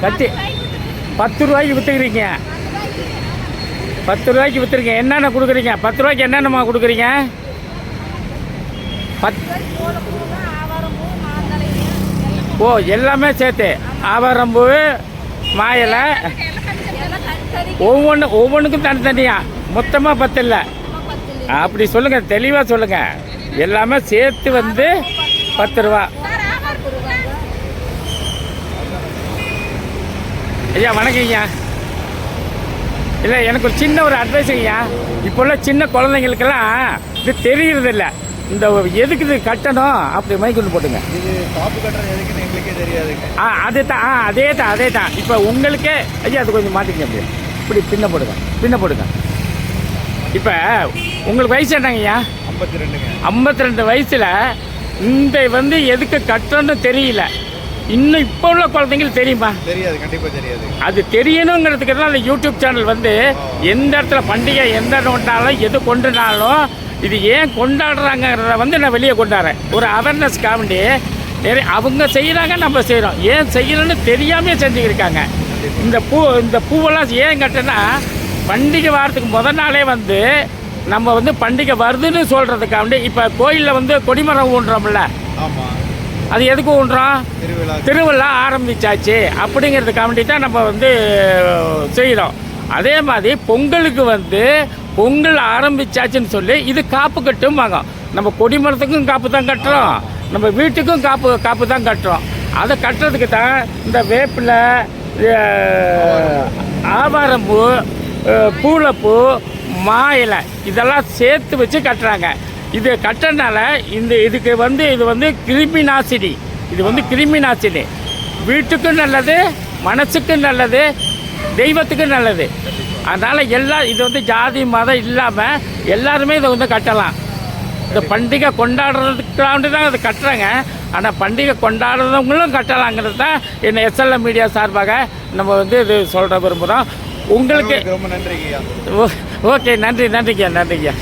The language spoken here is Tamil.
கட்டி 10 ரூபாய்க்கு விற்றுக்கிறீங்க. 10 ரூபாய்க்கு விற்றுருக்கீங்க. என்னென்ன கொடுக்குறீங்க? 10 ரூபாய்க்கு என்னென்னம்மா கொடுக்குறீங்க? ஓ, எல்லாமே சேர்த்து ஆவாரம்பூ, மாயிலை, ஒவ்வொன்றுக்கும் தனித்தனியா, மொத்தமாக 10 இல்லை. அப்படி சொல்லுங்கள், தெளிவாக சொல்லுங்கள். எல்லாமே சேர்த்து வந்து 10 ரூபா. ஐயா வணக்கம் ஐயா. இல்லை, எனக்கு ஒரு சின்ன ஒரு அட்வைஸ் ஐயா. இப்போ உள்ள சின்ன குழந்தைங்களுக்கெல்லாம் இது தெரியறதில்ல. இந்த எதுக்கு இது கட்டணும் அப்படி மைக்கொண்டு போட்டுங்க. இது காப்பு கட்டுறது எதுக்குன்னு எங்களுக்கே தெரியாதுங்க. அதே தான் இப்போ உங்களுக்கே. ஐயா அது கொஞ்சம் மாற்றிங்க. அப்படி இப்படி பின்ன போடுங்க. இப்போ உங்களுக்கு வயசு என்னங்க ஐயா? 52ங்க. 52 வயசில் இந்த வந்து எதுக்கு கட்டணும்னு தெரியல. இன்னும் இப்போ உள்ள குழந்தைங்களுக்கு தெரியுமா? தெரியாது, கண்டிப்பாக தெரியாது. அது தெரியணுங்கிறதுக்கு தான் அந்த யூடியூப் சேனல் வந்து எந்த இடத்துல பண்டிகை எந்த கொண்டாலும் எது கொண்டுனாலும் இது ஏன் கொண்டாடுறாங்கிறத வந்து நான் வெளியே கொண்டாடுறேன். ஒரு அவேர்னஸ்க்காக வேண்டி நிறைய அவங்க செய்கிறாங்க, நம்ம செய்கிறோம். ஏன் செய்யணும்னு தெரியாமல் செஞ்சுக்கிருக்காங்க. இந்த பூவெல்லாம் ஏன் கட்டினா பண்டிகை வாரத்துக்கு முதல் நாளே வந்து நம்ம வந்து பண்டிகை வருதுன்னு சொல்கிறதுக்காக வேண்டி. இப்போ கோயிலில் வந்து கொடிமரம் ஊன்றோம்ல, ஆமாம், அது எதுக்கு ஊன்றோம்? திருவிழா ஆரம்பிச்சாச்சு அப்படிங்கிறதுக்காக வேண்டி தான் நம்ம வந்து செய்கிறோம். அதே மாதிரி பொங்கலுக்கு வந்து பொங்கல் ஆரம்பிச்சாச்சுன்னு சொல்லி இது காப்பு கட்டும் வாங்க. நம்ம கொடிமரத்துக்கும் காப்பு தான் கட்டுறோம், நம்ம வீட்டுக்கும் காப்பு தான் கட்டுறோம். அதை கட்டுறதுக்கு தான் இந்த வேப்பிலை, ஆவாரம்பூ, பூளைப்பூ, மாயிலை இதெல்லாம் சேர்த்து வச்சு கட்டுறாங்க. இது கட்டுறதுனால இதுக்கு வந்து இது வந்து கிருமி நாசினி. இது வந்து கிருமி நாசினி. வீட்டுக்கும் நல்லது, மனசுக்கும் நல்லது, தெய்வத்துக்கும் நல்லது. அதனால் இது வந்து ஜாதி மதம் இல்லாமல் எல்லாருமே இதை வந்து கட்டலாம். இந்த பண்டிகை கொண்டாடுறதுக்காண்டி தான் அதை கட்டுறாங்க. ஆனால் பண்டிகை கொண்டாடுறவங்களும் கட்டலாங்கிறது தான் என்ன SLM மீடியா சார்பாக நம்ம வந்து இது சொல்கிற விரும்புகிறோம். உங்களுக்கு ரொம்ப நன்றிங்கய்யா. ஓகே, நன்றிங்கய்யா.